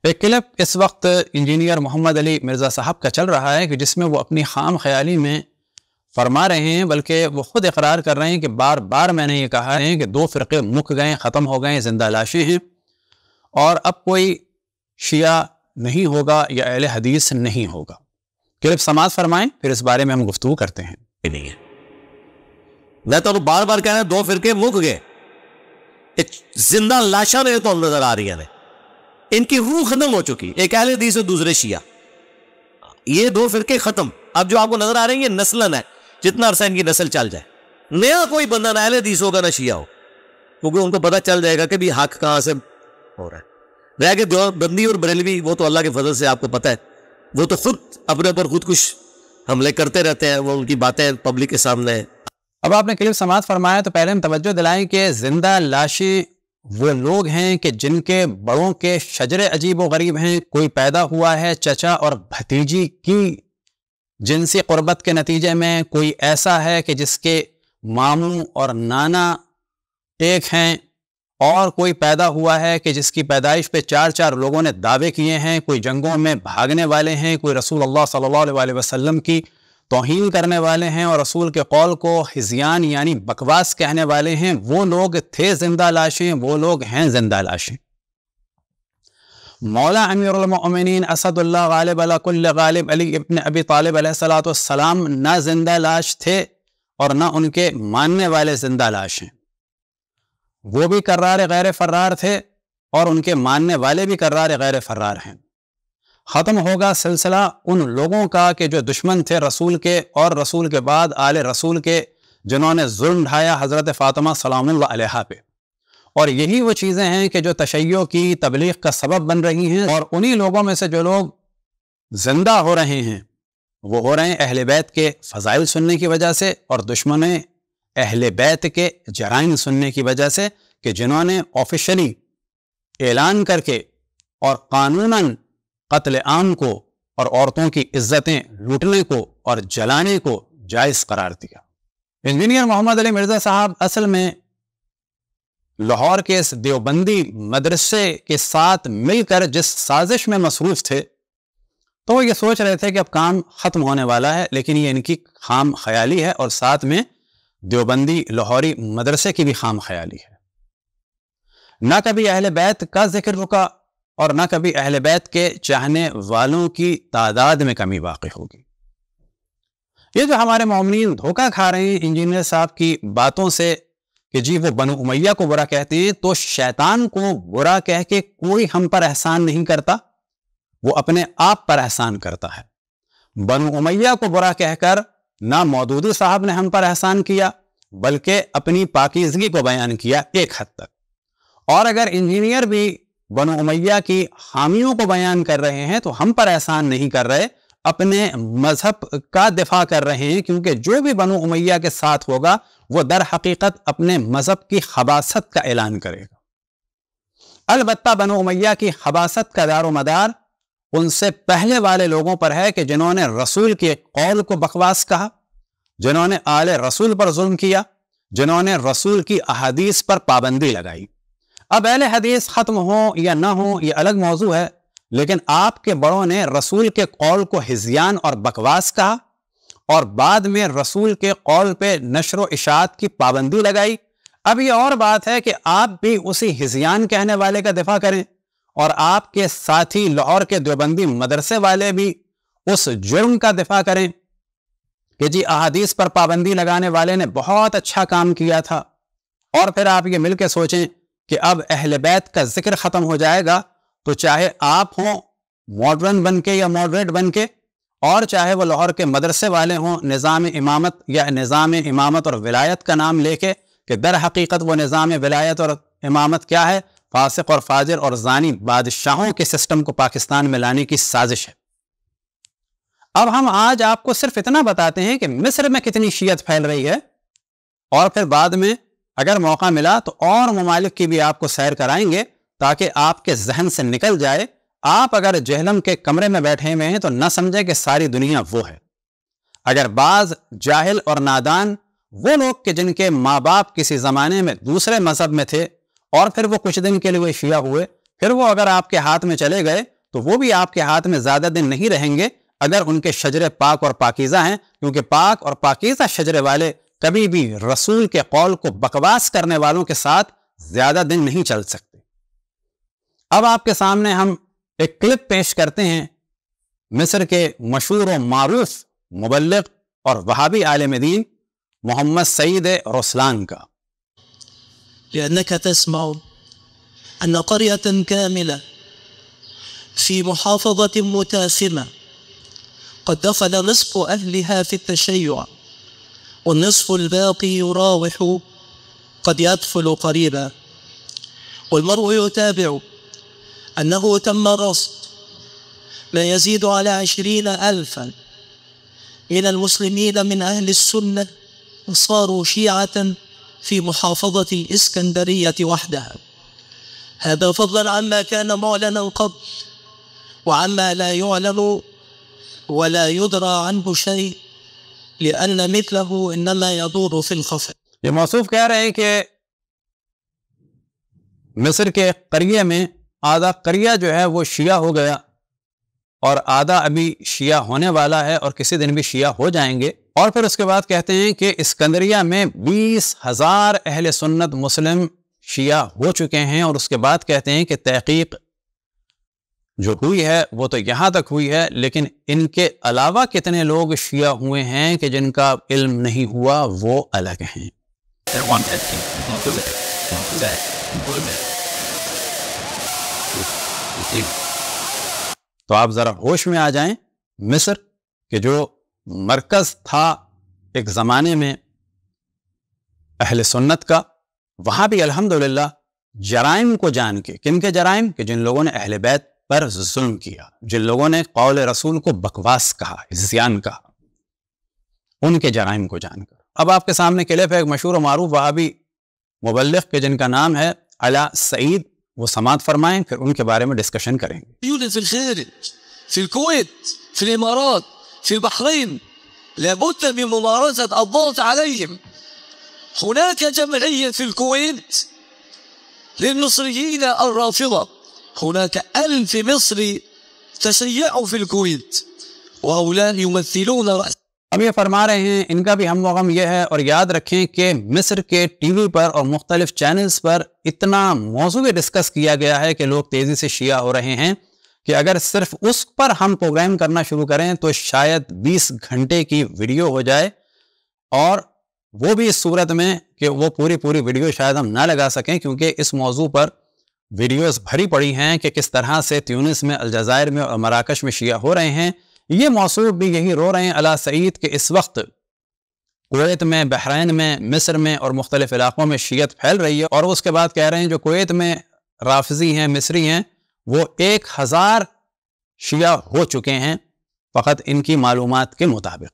ایک کلپ اس وقت انجینئر محمد علی مرزا صاحب کا چل رہا ہے کہ جس میں وہ اپنی خام خیالی میں فرما رہے ہیں، بلکہ وہ خود اقرار کر رہے ہیں کہ بار بار میں نے یہ کہا ہے کہ 2 فرقے مک گئے، ختم ہو گئے، زندہ لاشیں ہیں، اور اب کوئی شیعہ نہیں ہوگا یا اہل حدیث نہیں ہوگا۔ کلپ سماعت فرمائیں، پھر اس بارے میں ہم گفتگو کرتے ہیں۔ نہیں ہے، میں تو بار بار کہہ رہا ہوں 2 فرقے مک گئے، زندہ لاشاں میرے تو نظر آ رہی ہیں، ان کی روح ختم ہو چکی، ایک اہل حدیث اور دوسرے شیعہ، یہ 2 فرقے ختم۔ اب جو آپ کو نظر آ رہے ہیں یہ نسلن ہے، جتنا عرصہ ان کی نسل چل جائے نیا کوئی بندہ نہ اہل حدیث ہوگا نہ شیعہ ہو، کیونکہ ان کو پتہ چل جائے گا کہ بھی حق کہاں سے ہو رہا ہے۔ رہ کے دیوبندی اور بریلوی وہ تو اللہ کے فضل سے آپ کو پتہ ہے وہ تو خود اپنے پر خود کچھ حملے کرتے رہتے ہیں، وہ ان کی باتیں پبلک کے سامنے ہیں۔ اب آپ نے کلپ سماعت فرمایا تو پہلے ہم توجہ دلائیں کہ زندہ لاشیں وہ لوگ ہیں کہ جن کے بڑوں کے شجرے عجیب و غریب ہیں، کوئی پیدا ہوا ہے چچا اور بھتیجی کی جنسی قربت کے نتیجے میں، کوئی ایسا ہے کہ جس کے ماموں اور نانا ایک ہیں، اور کوئی پیدا ہوا ہے کہ جس کی پیدائش پہ 4 لوگوں نے دعوے کیے ہیں، کوئی جنگوں میں بھاگنے والے ہیں، کوئی رسول اللہ صلی اللہ علیہ وسلم کی توہین کرنے والے ہیں اور رسول کے قول کو ہذیان یعنی بکواس کہنے والے ہیں۔ وہ لوگ تھے زندہ لاشیں، وہ لوگ ہیں زندہ لاشیں۔ مولا امیر المؤمنین اسد اللہ غالب علی کل غالب علی ابن ابی طالب علیہ السلام نہ زندہ لاش تھے اور نہ ان کے ماننے والے زندہ لاش ہیں، وہ بھی کرار غیر فرار تھے اور ان کے ماننے والے بھی کرار غیر فرار ہیں۔ ختم ہوگا سلسلہ ان لوگوں کا کہ جو دشمن تھے رسول کے اور رسول کے بعد آل رسول کے، جنہوں نے ظلم ڈھایا حضرت فاطمہ سلام اللہ علیہا پہ، اور یہی وہ چیزیں ہیں کہ جو تشیع کی تبلیغ کا سبب بن رہی ہیں، اور انہی لوگوں میں سے جو لوگ زندہ ہو رہے ہیں وہ ہو رہے ہیں اہل بیت کے فضائل سننے کی وجہ سے اور دشمن اہل بیت کے جرائم سننے کی وجہ سے، کہ جنہوں نے آفیشلی اعلان کر کے اور قانوناً قتل عام کو اور عورتوں کی عزتیں لوٹنے کو اور جلانے کو جائز قرار دیا۔ انجینئر محمد علی مرزا صاحب اصل میں لاہور کے اس دیوبندی مدرسے کے ساتھ مل کر جس سازش میں مصروف تھے، تو وہ یہ سوچ رہے تھے کہ اب کام ختم ہونے والا ہے، لیکن یہ ان کی خام خیالی ہے اور ساتھ میں دیوبندی لاہوری مدرسے کی بھی خام خیالی ہے۔ نہ کبھی اہل بیت کا ذکر رکا اور نہ کبھی اہل بیت کے چاہنے والوں کی تعداد میں کمی واقع ہوگی۔ یہ جو ہمارے مومنین دھوکہ کھا رہے ہیں انجینئر صاحب کی باتوں سے کہ جی وہ بنو امیہ کو برا کہتے ہیں، تو شیطان کو برا کہہ کے کوئی ہم پر احسان نہیں کرتا، وہ اپنے آپ پر احسان کرتا ہے۔ بنو امیہ کو برا کہہ کر نہ مودودی صاحب نے ہم پر احسان کیا، بلکہ اپنی پاکیزگی کو بیان کیا ایک حد تک۔ اور اگر انجینئر بھی بنو امیہ کی حامیوں کو بیان کر رہے ہیں تو ہم پر احسان نہیں کر رہے، اپنے مذہب کا دفاع کر رہے ہیں، کیونکہ جو بھی بنو امیہ کے ساتھ ہوگا وہ در حقیقت اپنے مذہب کی خباثت کا اعلان کرے گا۔ البتہ بنو امیہ کی خباثت کا دار و مدار ان سے پہلے والے لوگوں پر ہے کہ جنہوں نے رسول کے قول کو بکواس کہا، جنہوں نے آل رسول پر ظلم کیا، جنہوں نے رسول کی احادیث پر پابندی لگائی۔ اب اہل حدیث ختم ہوں یا نہ ہوں یہ الگ موضوع ہے، لیکن آپ کے بڑوں نے رسول کے قول کو ہذیان اور بکواس کہا اور بعد میں رسول کے قول پہ نشر و اشاعت کی پابندی لگائی۔ اب یہ اور بات ہے کہ آپ بھی اسی ہذیان کہنے والے کا دفاع کریں اور آپ کے ساتھی لاہور کے دیوبندی مدرسے والے بھی اس جرم کا دفاع کریں کہ جی احادیث پر پابندی لگانے والے نے بہت اچھا کام کیا تھا، اور پھر آپ یہ مل کے سوچیں کہ اب اہل بیت کا ذکر ختم ہو جائے گا تو چاہے آپ ہوں ماڈرن بن کے یا ماڈریٹ بن کے، اور چاہے وہ لاہور کے مدرسے والے ہوں نظام امامت یا نظام امامت اور ولایت کا نام لے کے، کہ در حقیقت وہ نظام ولایت اور امامت کیا ہے؟ فاسق اور فاجر اور زانی بادشاہوں کے سسٹم کو پاکستان میں لانے کی سازش ہے۔ اب ہم آج آپ کو صرف اتنا بتاتے ہیں کہ مصر میں کتنی شیعت پھیل رہی ہے، اور پھر بعد میں اگر موقع ملا تو اور ممالک کی بھی آپ کو سیر کرائیں گے تاکہ آپ کے ذہن سے نکل جائے۔ آپ اگر جہلم کے کمرے میں بیٹھے ہوئے ہیں تو نہ سمجھے کہ ساری دنیا وہ ہے۔ اگر بعض جاہل اور نادان وہ لوگ کہ جن کے ماں باپ کسی زمانے میں دوسرے مذہب میں تھے اور پھر وہ کچھ دن کے لیے شیعہ ہوئے، پھر وہ اگر آپ کے ہاتھ میں چلے گئے تو وہ بھی آپ کے ہاتھ میں زیادہ دن نہیں رہیں گے اگر ان کے شجرے پاک اور پاکیزہ ہیں، کیونکہ پاک اور پاکیزہ شجرے والے کبھی بھی رسول کے قول کو بکواس کرنے والوں کے ساتھ زیادہ دن نہیں چل سکتے۔ اب آپ کے سامنے ہم ایک کلپ پیش کرتے ہیں مصر کے مشہور و معروف مبلغ اور وہابی عالم دین محمد سعید رسلان کا۔ لأنك تسمع أن قرية كاملة في محافظة متاثمة قد دخل نصف أهلها في التشيع والنصف الباقي يراوح قد يدخل قريبا، والمرء يتابع أنه تم رصد ما يزيد على 20,000 من المسلمين من أهل السنة صاروا شيعة في محافظة الإسكندرية وحدها، هذا فضلا عما كان معلنا قبل وعما لا يعلن ولا يدرى عنه شيء لأن مثله إنما يدور في الخفاء۔ یہ موصوف کہہ رہے ہیں کہ مصر کے قریے میں آدھا قریہ جو ہے وہ شیعہ ہو گیا اور آدھا ابھی شیعہ ہونے والا ہے اور کسی دن بھی شیعہ ہو جائیں گے، اور پھر اس کے بعد کہتے ہیں کہ اسکندریہ میں 20,000 اہل سنت مسلم شیعہ ہو چکے ہیں، اور اس کے بعد کہتے ہیں کہ تحقیق جو ہوئی ہے وہ تو یہاں تک ہوئی ہے، لیکن ان کے علاوہ کتنے لوگ شیعہ ہوئے ہیں کہ جن کا علم نہیں ہوا وہ الگ ہیں۔ تو آپ ذرا ہوش میں آ جائیں، مصر کہ جو مرکز تھا ایک زمانے میں اہل سنت کا، وہاں بھی الحمدللہ جرائم کو جان کے، کن کے جرائم؟ کہ جن لوگوں نے اہل بیت پر ظلم کیا، جن لوگوں نے قول رسول کو بکواس کہا، عصیان کہا، ان کے جرائم کو جان کر۔ اب آپ کے سامنے کلپ ہے ایک مشہور و معروف وہابی مبلغ کے جن کا نام ہے علا سعید، وہ سماعت فرمائیں، پھر ان کے بارے میں ڈسکشن کریں گے۔ يوجد في الخارج، في الكويت، في الإمارات، في البحرين، لابد من ممارسة الضغط عليهم. هناك جمعية في الكويت للمصريين الرافضة، هناك 1000 مصري تشيعوا في الكويت وهؤلاء يمثلون رأس. اب یہ فرما رہے ہیں ان کا بھی ہم و غم یہ ہے، اور یاد رکھیں کہ مصر کے ٹی وی پر اور مختلف چینلز پر اتنا موضوع ڈسکس کیا گیا ہے کہ لوگ تیزی سے شیعہ ہو رہے ہیں کہ اگر صرف اس پر ہم پروگرام کرنا شروع کریں تو شاید 20 گھنٹے کی ویڈیو ہو جائے، اور وہ بھی اس صورت میں کہ وہ پوری ویڈیو شاید ہم نہ لگا سکیں، کیونکہ اس موضوع پر ویڈیوز بھری پڑی ہیں کہ کس طرح سے تیونس میں، الجزائر میں اور مراکش میں شیعہ ہو رہے ہیں۔ یہ موصوف بھی یہی رو رہے ہیں علا سعید کہ اس وقت کویت میں، بحرین میں، مصر میں اور مختلف علاقوں میں شیعت پھیل رہی ہے، اور اس کے بعد کہہ رہے ہیں جو کویت میں رافضی ہیں، مصری ہیں، وہ 1000 شیعہ ہو چکے ہیں فقط ان کی معلومات کے مطابق۔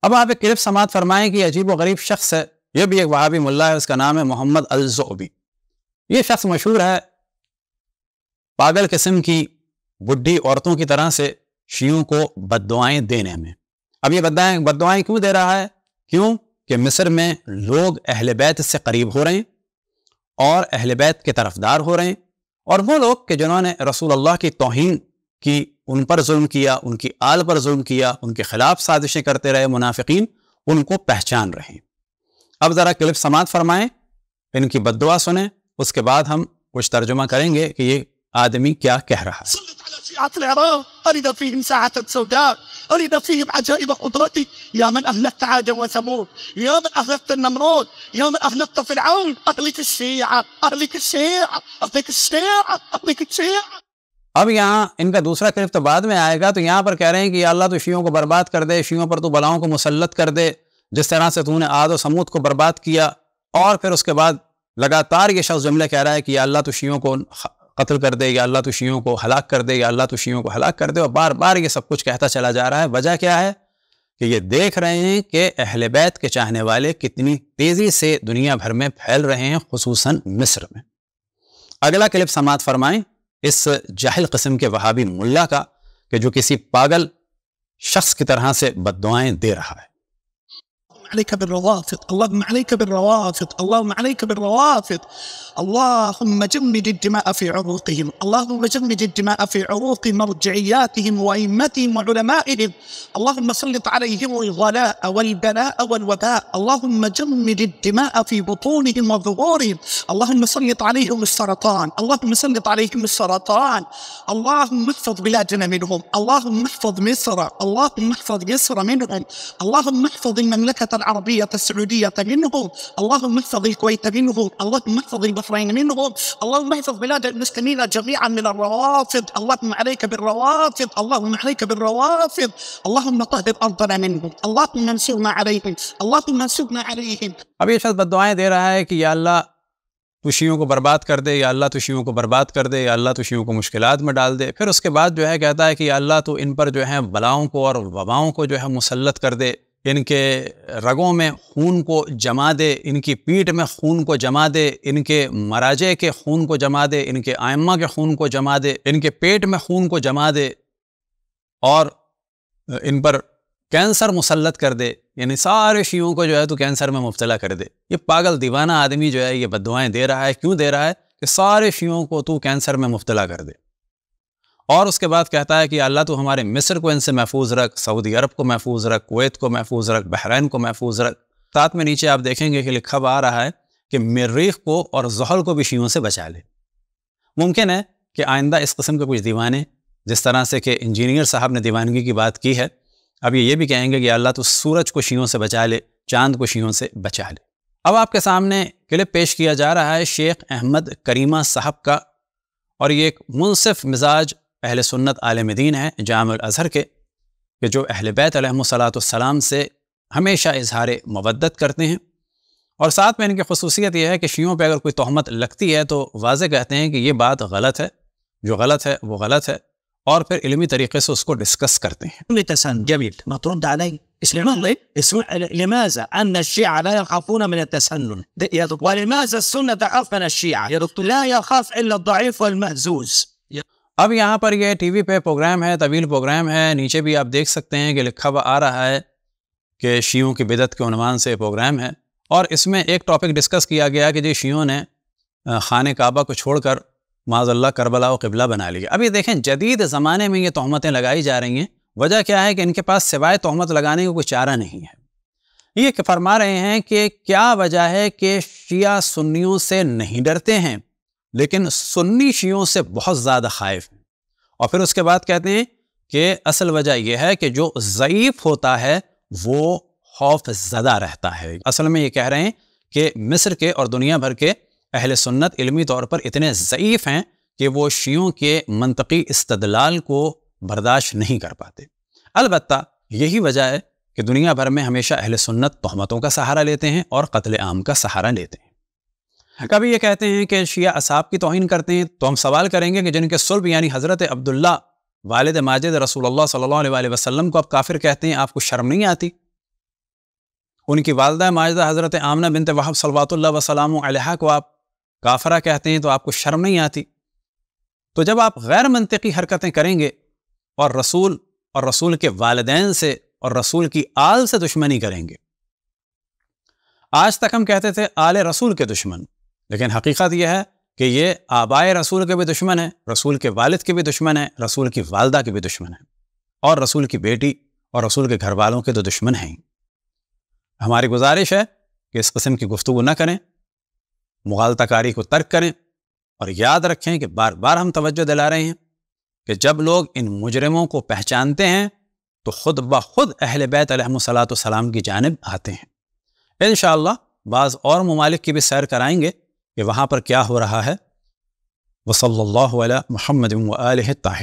اب آپ ایک کلپ سماعت فرمائیں کہ یہ عجیب و غریب شخص ہے، یہ بھی ایک وہابی ملا ہے، اس کا نام ہے محمد الزعبی۔ یہ شخص مشہور ہے پاگل قسم کی بڈھی عورتوں کی طرح سے شیعوں کو بد دعائیں دینے میں۔ اب یہ بد دعائیں کیوں دے رہا ہے؟ کیوں کہ مصر میں لوگ اہل بیت سے قریب ہو رہے ہیں اور اہل بیت کے طرفدار ہو رہے ہیں، اور وہ لوگ کہ جنہوں نے رسول اللہ کی توہین کی، ان پر ظلم کیا، ان کی آل پر ظلم کیا، ان کے خلاف سازشیں کرتے رہے منافقین، ان کو پہچان رہے ہیں۔ اب ذرا کلپ سماعت فرمائیں، ان کی بد دعا سنیں، اس کے بعد ہم کچھ ترجمہ کریں گے کہ یہ آدمی کیا کہہ رہا ہے۔ شيعة العراق أرد فيهم ساعة سوداء، أرد فيهم عجائب قدرتي، يا من أهلكت عادا وثمود، يا من أهلكت النمرود، يا من أهلكت فرعون، أهلك الشيعة، أهلك الشيعة، أهلك الشيعة، أهلك الشيعة۔ اب یہاں ان کا دوسرا کلپ تو بعد میں آئے گا، تو یہاں پر کہہ رہے ہیں کہ یا اللہ تو شیعوں کو برباد کر دے، شیعوں پر تو بلاؤں کو مسلط کر دے، جس طرح سے تو نے عاد و سمود کو برباد کیا، اور پھر اس کے بعد لگاتار یہ شخص جملے کہہ رہا ہے کہ یا اللہ تو شیعوں کو قتل کر دے، یا اللہ تو شیعوں کو ہلاک کر دے، یا اللہ تو شیعوں کو ہلاک کر دے، اور بار بار یہ سب کچھ کہتا چلا جا رہا ہے۔ وجہ کیا ہے؟ کہ یہ دیکھ رہے ہیں کہ اہل بیت کے چاہنے والے کتنی تیزی سے دنیا بھر میں پھیل رہے ہیں، خصوصاً مصر میں۔ اگلا کلپ سماعت فرمائیں اس جاہل قسم کے وہابی ملا کا کہ جو کسی پاگل شخص کی طرح سے بد دعائیں دے رہا ہے۔ عليك بالروافض، اللهم عليك بالروافض، اللهم عليك بالروافض. اللهم جمد الدماء في عروقهم، اللهم جمد الدماء في عروق مرجعياتهم وأئمتهم وعلمائهم. اللهم سلط عليهم الغلاء والبلاء والوباء. اللهم جمد الدماء في بطونهم وظهورهم. اللهم سلط عليهم السرطان، اللهم سلط عليهم السرطان. اللهم احفظ بلادنا منهم، اللهم احفظ مصر، اللهم احفظ مصر منهم، اللهم احفظ المملكة العربية السعودية منهم، اللهم احفظ الكويت منهم، اللهم احفظ البحرين منهم، اللهم احفظ بلاد المسلمين جميعا من الروافض. اللهم عليك بالروافض، اللهم عليك بالروافض. اللهم طهر أرضنا منهم، اللهم انصرنا عليهم، اللهم انصرنا عليهم. اب یہ شخص بددعائیں دے رہا ہے کہ یا اللہ تو شیعوں کو برباد کر دے، یا اللہ تو شیعوں کو برباد کر دے، یا اللہ تو شیعوں کو مشکلات میں ڈال دے. پھر اس کے بعد جو ہے کہتا ہے کہ یا اللہ تو ان پر جو ہے بلاؤں کو اور وباؤں کو جو ہے مسلط کر دے، ان کے رگوں میں خون کو جما دے، ان کی پیٹھ میں خون کو جما دے، ان کے مراجع کے خون کو جما دے، ان کے ائمہ کے خون کو جما دے، ان کے پیٹ میں خون کو جما دے، اور ان پر کینسر مسلط کر دے. یعنی سارے شیعوں کو جو ہے تو کینسر میں مبتلا کر دے. یہ پاگل دیوانہ آدمی جو ہے یہ بددعائیں دے رہا ہے. کیوں دے رہا ہے؟ کہ سارے شیعوں کو تو کینسر میں مبتلا کر دے. اور اس کے بعد کہتا ہے کہ اللہ تو ہمارے مصر کو ان سے محفوظ رکھ، سعودی عرب کو محفوظ رکھ، کویت کو محفوظ رکھ، بحرین کو محفوظ رکھ. ساتھ میں نیچے آپ دیکھیں گے کہ لکھا آ رہا ہے کہ مریخ کو اور زحل کو بھی شیعوں سے بچا لے. ممکن ہے کہ آئندہ اس قسم کے کچھ دیوانے، جس طرح سے کہ انجینئر صاحب نے دیوانگی کی بات کی ہے، اب یہ بھی کہیں گے کہ اللہ تو سورج کو شیعوں سے بچا لے، چاند کو شیعوں سے بچا لے. اب آپ کے سامنے کلپ پیش کیا جا رہا ہے شیخ احمد کریمہ صاحب کا، اور یہ ایک منصف مزاج اہل سنت عالم دین ہیں جامع الازہر کے، کہ جو اہل بیت علیہم الصلاۃ والسلام سے ہمیشہ اظہار مودت کرتے ہیں. اور ساتھ میں ان کی خصوصیت یہ ہے کہ شیعوں پہ اگر کوئی تہمت لگتی ہے تو واضح کہتے ہیں کہ یہ بات غلط ہے، جو غلط ہے وہ غلط ہے، اور پھر علمی طریقے سے اس کو ڈسکس کرتے ہیں. تسنن جميل ما ترد علي اسمع لماذا أن الشيعة لا يخافون من التسنن ولماذا السنة تخاف من الشيعة لا يخاف إلا الضعيف والمهزوز. اب یہاں پر یہ ٹی وی پہ پروگرام ہے، طویل پروگرام ہے، نیچے بھی آپ دیکھ سکتے ہیں کہ لکھا ہوا آ رہا ہے کہ شیعوں کی بدعت کے عنوان سے پروگرام ہے، اور اس میں ایک ٹاپک ڈسکس کیا گیا کہ جی شیعوں نے خانہ کعبہ کو چھوڑ کر معاذ اللہ کربلا و قبلہ بنا لیا. ابھی دیکھیں جدید زمانے میں یہ تہمتیں لگائی جا رہی ہیں، وجہ کیا ہے کہ ان کے پاس سوائے تہمت لگانے کا کوئی چارہ نہیں ہے. یہ فرما رہے ہیں کہ کیا وجہ ہے کہ شیعہ سنیوں سے نہیں ڈرتے ہیں لیکن سنی شیعوں سے بہت زیادہ خائف ہیں. اور پھر اس کے بعد کہتے ہیں کہ اصل وجہ یہ ہے کہ جو ضعیف ہوتا ہے وہ خوف زدہ رہتا ہے. اصل میں یہ کہہ رہے ہیں کہ مصر کے اور دنیا بھر کے اہل سنت علمی طور پر اتنے ضعیف ہیں کہ وہ شیعوں کے منطقی استدلال کو برداشت نہیں کر پاتے. البتہ یہی وجہ ہے کہ دنیا بھر میں ہمیشہ اہل سنت تہمتوں کا سہارا لیتے ہیں اور قتل عام کا سہارا لیتے ہیں. کبھی یہ کہتے ہیں کہ شیعہ اصحاب کی توہین کرتے ہیں، تو ہم سوال کریں گے کہ جن کے صلب یعنی حضرت عبداللہ والد ماجد رسول اللہ صلی اللہ علیہ وسلم کو آپ کافر کہتے ہیں، آپ کو شرم نہیں آتی؟ ان کی والدہ ماجدہ حضرت آمنہ بنت وہب صلوات اللہ وسلام علیہا کو آپ کافرہ کہتے ہیں، تو آپ کو شرم نہیں آتی؟ تو جب آپ غیر منطقی حرکتیں کریں گے اور رسول کے والدین سے اور رسول کی آل سے دشمنی کریں گے. آج تک ہم کہتے تھے آل رسول کے دشمن، لیکن حقیقت یہ ہے کہ یہ آبائے رسول کے بھی دشمن ہیں، رسول کے والد کے بھی دشمن ہیں، رسول کی والدہ کے بھی دشمن ہیں، اور رسول کی بیٹی اور رسول کے گھر والوں کے تو دشمن ہیں. ہماری گزارش ہے کہ اس قسم کی گفتگو نہ کریں، مغالطہ کاری کو ترک کریں، اور یاد رکھیں کہ بار بار ہم توجہ دلا رہے ہیں کہ جب لوگ ان مجرموں کو پہچانتے ہیں تو خود بخود اہل بیت علیہم الصلاۃ والسلام کی جانب آتے ہیں. انشاءاللہ بعض اور ممالک کی بھی سیر کرائیں گے کہ وہاں پر کیا ہو رہا ہے. وصلی اللہ علی محمد و آلہ الطاہرین.